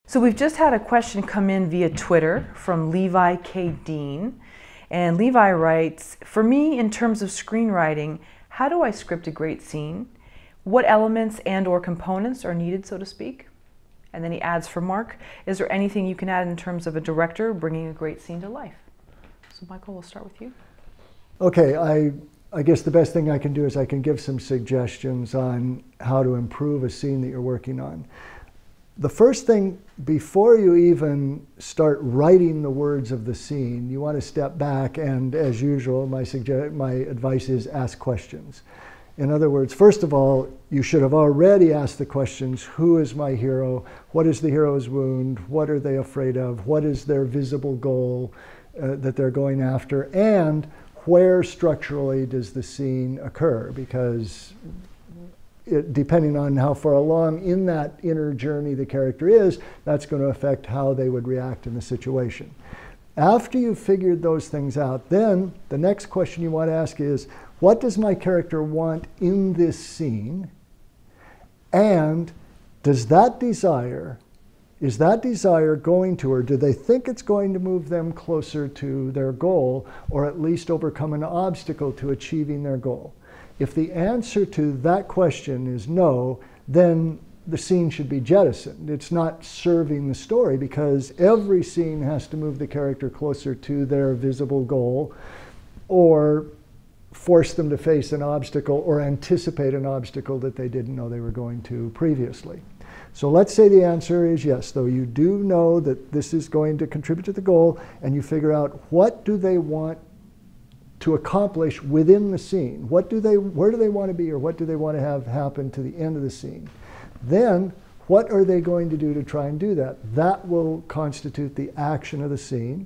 So we've just had a question come in via Twitter from Levi K. Dean. And Levi writes, for me, in terms of screenwriting, how do I script a great scene? What elements and or components are needed, so to speak? And then he adds for Mark, is there anything you can add in terms of a director bringing a great scene to life? So Michael, we'll start with you. Okay, I guess the best thing I can do is I can give some suggestions on how to improve a scene that you're working on. The first thing, before you even start writing the words of the scene, you want to step back and, as usual, my advice is ask questions. In other words, first of all, you should have already asked the questions, who is my hero? What is the hero's wound? What are they afraid of? What is their visible goal that they're going after? And where structurally does the scene occur? Because depending on how far along in that inner journey the character is, that's going to affect how they would react in the situation. After you've figured those things out, then the next question you want to ask is, what does my character want in this scene? And is that desire going to, or do they think it's going to move them closer to their goal, or at least overcome an obstacle to achieving their goal? If the answer to that question is no, then the scene should be jettisoned. It's not serving the story, because every scene has to move the character closer to their visible goal, or force them to face an obstacle or anticipate an obstacle that they didn't know they were going to previously. So let's say the answer is yes, though you do know that this is going to contribute to the goal, and you figure out what do they want to accomplish within the scene. Where do they want to be, or what do they want to have happen to the end of the scene? Then, what are they going to do to try and do that? That will constitute the action of the scene.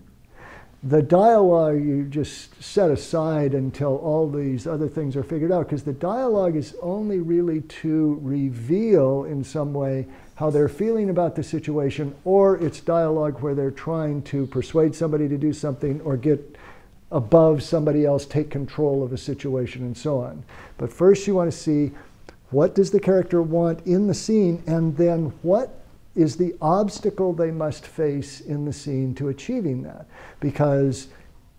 The dialogue you just set aside until all these other things are figured out, because the dialogue is only really to reveal in some way how they're feeling about the situation, or it's dialogue where they're trying to persuade somebody to do something or get above somebody else, take control of a situation, and so on. But first you want to see, what does the character want in the scene, and then what is the obstacle they must face in the scene to achieving that? Because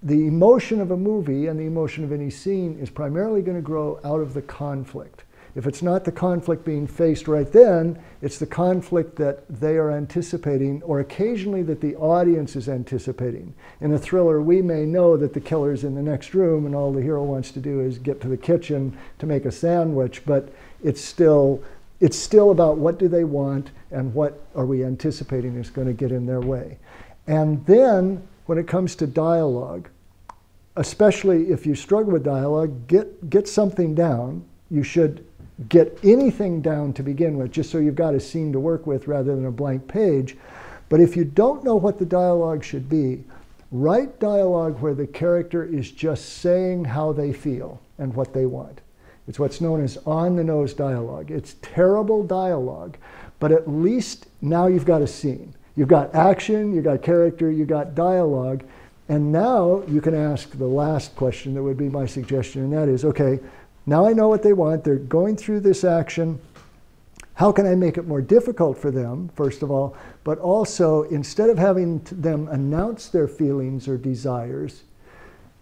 the emotion of a movie and the emotion of any scene is primarily going to grow out of the conflict. If it's not the conflict being faced right then, it's the conflict that they are anticipating, or occasionally that the audience is anticipating. In a thriller, we may know that the killer's in the next room and all the hero wants to do is get to the kitchen to make a sandwich, but it's still about what do they want and what are we anticipating is going to get in their way. And then when it comes to dialogue, especially if you struggle with dialogue, get something down. You should get anything down to begin with, just so you've got a scene to work with rather than a blank page. But if you don't know what the dialogue should be, write dialogue where the character is just saying how they feel and what they want. It's what's known as on-the-nose dialogue. It's terrible dialogue, but at least now you've got a scene. You've got action, you've got character, you've got dialogue, and now you can ask the last question that would be my suggestion, and that is, okay, now I know what they want. They're going through this action. How can I make it more difficult for them, first of all, but also, instead of having them announce their feelings or desires,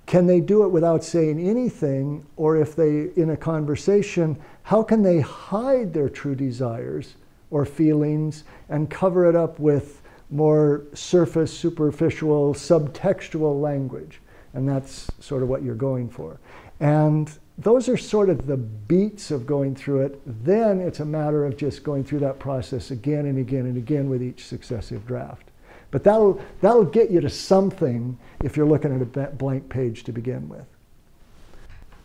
can they do it without saying anything? Or if they, in a conversation, how can they hide their true desires or feelings and cover it up with more surface, superficial, subtextual language? And that's sort of what you're going for. And those are sort of the beats of going through it. Then it's a matter of just going through that process again and again and again with each successive draft. But that'll get you to something if you're looking at a blank page to begin with.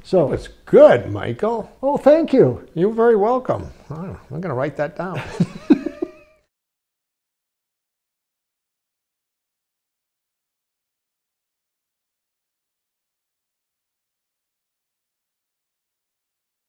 So that was good, Michael. Oh, thank you. You're very welcome. I'm going to write that down.